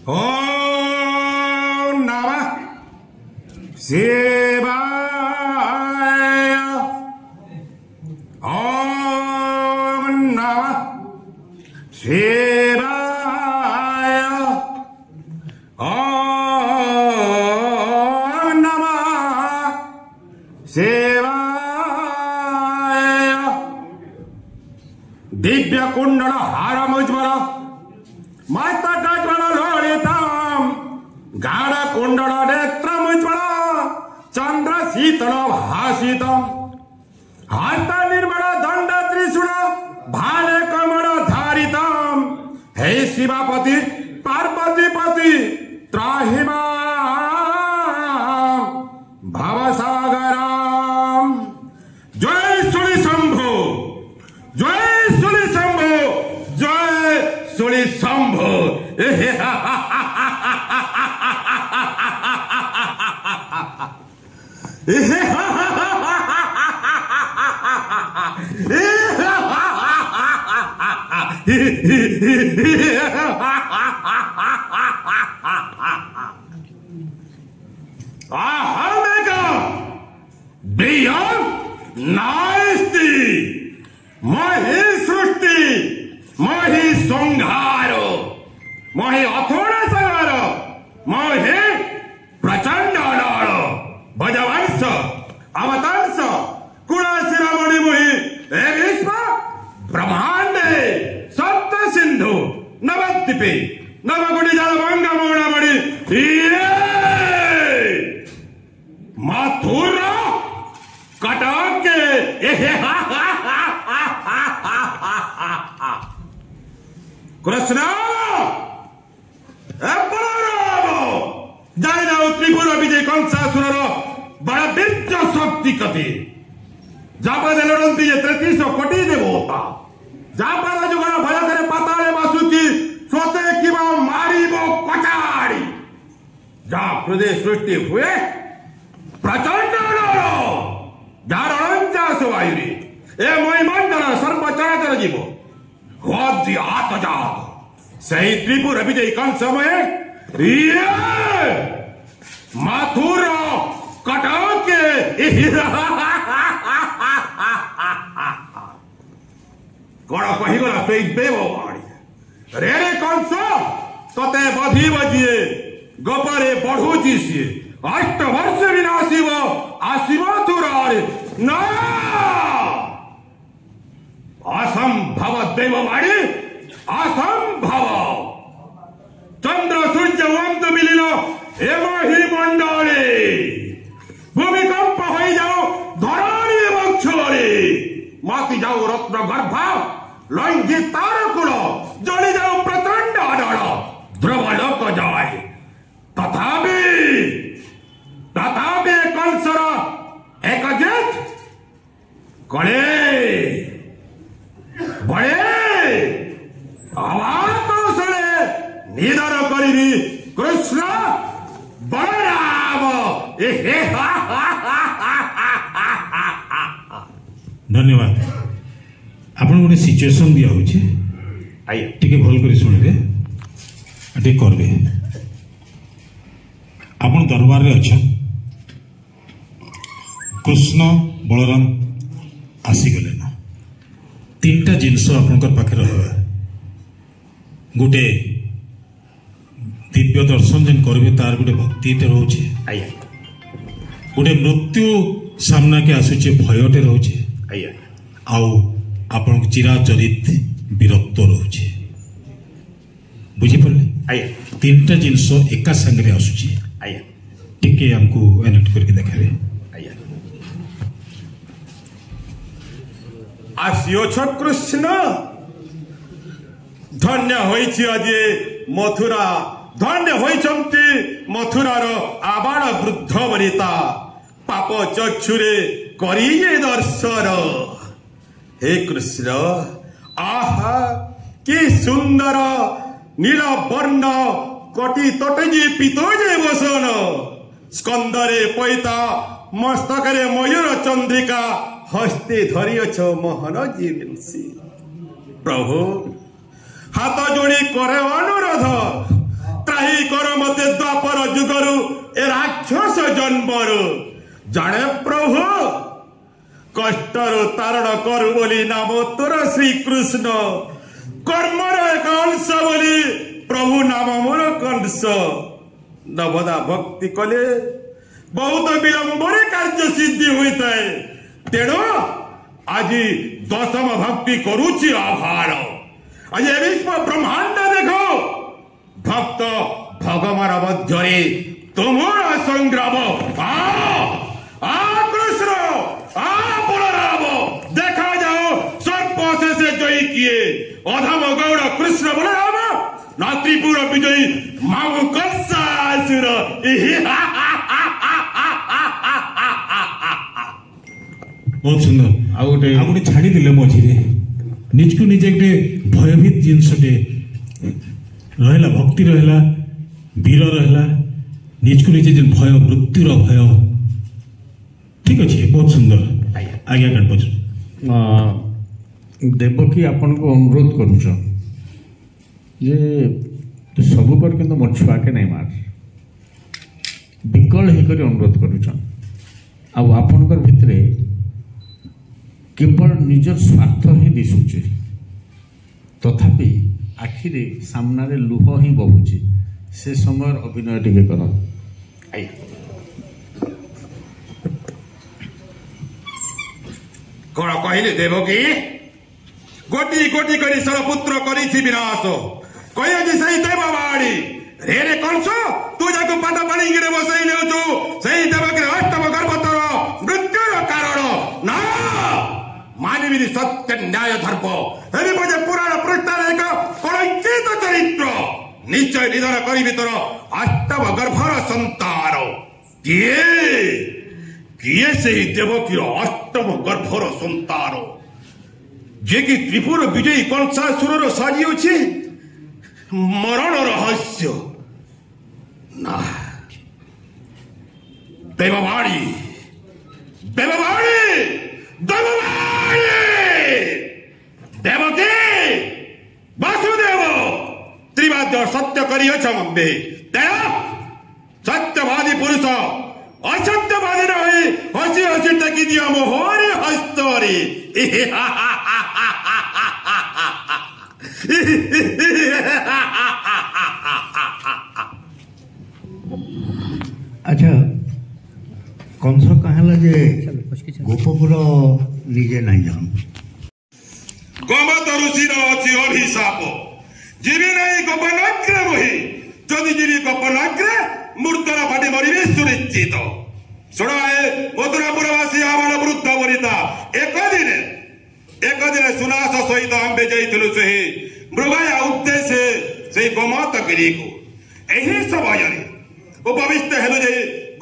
ओम नमः शिवाय। ओम नमः शिवाय। ओम नमः शिवाय। दिव्य कुंडल हारमुज्ज्वल मस्तकज्वल लोलितम गाढ़ कुंडल नेत्रमुज्ज्वल चंद्र शीतल भासितम हस्त निर्मल दंड त्रिशूल भाले कमल धारितम हे शिवापति पार्वतीपति त्राहि मां भवसागरम। जय सुनि शंभो, जय सुनि शंभो, जय सुनि शंभो। मही सृष्टि मही संहारो मही अथोड़ संहार मही प्रचंड भजवंश अवतांश कुणाशिरामणि मुहि हे विश्व ब्रह्मांडे सप्त सिंधु नवद्वीपे नवकोटि जलभंग मौड़मणि मथुरा कटक कृष्ण जाए जाओ त्रिपुर विजय कंसासुर बड़ बीर्ज शक्ति कति जापान लड़ती है 33 कोटी देवता जापान जुगण भय करे पाताले बासुकी स्वते किबा मारिबो कटाड़ी जा हृदय सृष्टि हुए प्रचंड जार अणंचाश वायुरी ए महीमंडल सर्व चराचर जीव होद्य आतजात सही त्रिपुर विजय कंस में मथुरा कटके कौन कहीगला से देववाणी रे रे कंस तते बधी बजिए गपरे बढ़ुची सी 8 वर्ष विनाशिव आशिव तुरारे न असंभव देववाणी असंभव चंद्र सूर्य वंत मिलिल एमहि मंडले भूमिकंप हो जाओ धरणी वक्षरे माति जाओ रत्न गर्भ लंघी तारकुल जली जाओ प्रचंड अडल ध्रुवलोक जाए तथापि कंसर एक जेठ कले बड़े आवाज कौशले निधन करी कृष्ण बलराम। धन्यवाद। आपन गोटे सिचुएशन दिया होचे आइए टिके भल करी सुनिबे टिके करबे आपन दरबार रे अच्छा कृष्ण बलराम आसी गले ना 3टा जिनस आपनकर पाखे रहबा गोटे दिव्य दर्शन जेन करबे तार गोटे भक्ति टे रहउचे आइए गोटे मृत्यु सामना के आसुचे भयटे रहउचे आइए आउ आपन चिराचरित वीरत्व रहउचे बुझी पड़ले आइए 3टा जिनस एका संगे आसुचे आइए टिके हमको एनेक्ट करके देखाबे आइए आसियो छ कृष्ण धन्य होइछि अजे मथुरा धन्य होइछन्ति मथुरार आबाल वृद्ध वनिता पाप चक्षुरे करिए दर्शन हे कृष्ण आहा कि सुंदर नील वर्ण कटी तटजी पितोजे बसन स्कंदरे पैता मस्तकरे मयूर चंद्रिका हस्ते धरियछ मोहन जीवंसी प्रभु हाथ जोड़ी करे अनुरोध त्राही द्वापर जुगरु ए राक्षस जन्मरु जाने प्रभु कष्टर तारण करु बोली नाम तोर श्री कृष्ण कर्मर एक अंश बोली प्रभु नाम मोर कंस नवदा भक्ति कले बहुत विलंबरे कार्य सिद्धि होता है तेणु आज दशम भक्ति करुची आभार आज विश्व ब्रह्मांड देखो भक्त भगवान मध्य तुमरा संग्राम आ कृष्ण आ बलराम देखा जाओ सर्प से जयी किए अधम गौड़ कृष्ण बलराम ना त्रिपुर विजयी मामू कंसासुर बहुत सुंदर आ गोटे छाड़ी देले मझिरे निजकु निजे गोटे भयभीत जिनसटे रहला भक्ति रहला वीर रहला निजकु निजे जे भय मृत्युर भय ठीक अच्छे बहुत सुंदर आज्ञा गणपति देवकी आपन को अनुरोध करूछ जे तू सब पर किंतु मोर छुआ के नहीं मार विकल ही कर अनुरोध करूछ आ आपनकर भितरे केवल निजर स्वार्थ ही दिशुचे तथापि आखिरे सामने लुह ही बहुचे से समय अभिनय टिके कर कौन कहले देवकी गोटी गोटी करी सरपुत्र करी विनाश कहे जे सही देववाणी रे रे कंस तू जाको पाद पानी गिरे बसई नेउछु सही देवकी अष्टम गर्भतर मृत्युर कारण ना मानवीय सत्य न्याय धर्म हेरी बजे पुराण पृष्ठार एक कलंकित चरित्र निश्चय निधन करी तोर अष्टम गर्भर संतान किए किए से देवकी अष्टम गर्भर संतान जे कि त्रिपुर विजयी कंसासुर साजी अच्छे मरण रहस्य ना देववाणी देववाणी देववाणी देवकी वासुदेव त्रिवाद्य सत्य करियछ मम्बे तेरा सत्यवादी पुरुष असत्यवादी रही हसी हसी टकी दिया मोहरी हस्तरी अच्छा कंस कहला जे गोपपुर निजे नहीं जान गोमत ऋषिर अच्छी अभिशाप जीवी नहीं गोपनाग्रे बही जदि जीवी गोपनाग्रे मूर्तर फाटी मरवे सुनिश्चित शुण मधुरापुरवासी आमान वृद्ध वनिता एक दिन सुनास सहित आंबे जाइलु से मृगया उद्देश्य से गोमत गिरी को यही समय उपविष्ट हेलु जे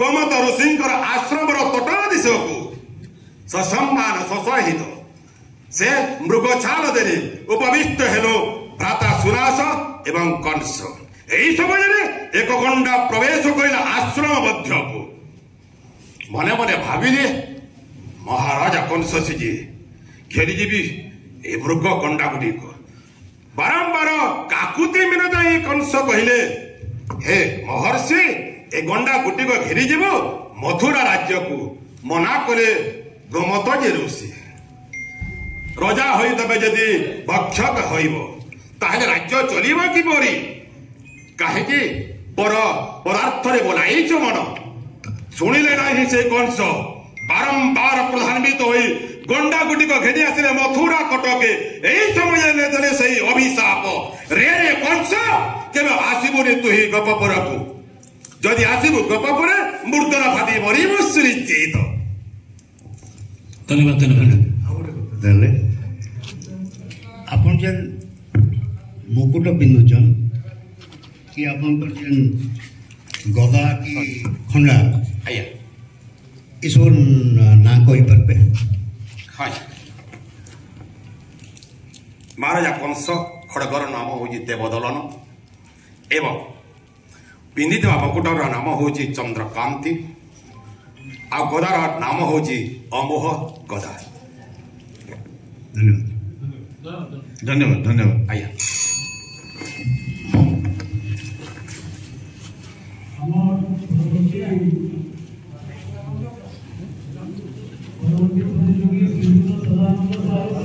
गोमत ऋषिंकर आश्रम तट दिश को ससम्मान ससहित से मृग छाल देने उपविष्ट हेलो भ्राता सुनास एवं कंस यही समय एक गंडा प्रवेश कला आश्रम मध्य को मने मने भाविले महाराजा कंस जी घेरीजीवी ए मृग गंडा गुड़िक बारंबार काकुति मिनत कंस कहले हे महर्षि ए गंडा गुटिक घेरीजीव मथुरा राज्य को मना कले गोमत जे ऋषि रजा होई तबे जदि भक्षक होइबो ताहले राज्य चलिबो किपरि काहेकि पर पदार्थ रे बोलाइछ मन सुनिले नाही से कंस बारंबार प्रधान्वित होई गंडा गुटिक घेरी आसिले मथुरा कटके एही समय नेतले सही अभिशाप रे रे कंस केबे आसीबोनी तुही गपपुर को जदि आसीबो गपपुर मूर्धना फाटी मरिबो सुनिश्चित धन्यवाद धन्यवाद आपन जेन मुकुट पिंधुचन कि आपन जेन गदा की खंडा आया इसो ना कोई परबे हाय महाराजा कंस खड़गर नाम होची देवदलन एवं पिंधिଥିବା मुकुटर नाम होची चंद्रकांति आ गदार नाम होची अमोह गदा धन्यवाद धन्यवाद धन्यवाद आया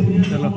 चलो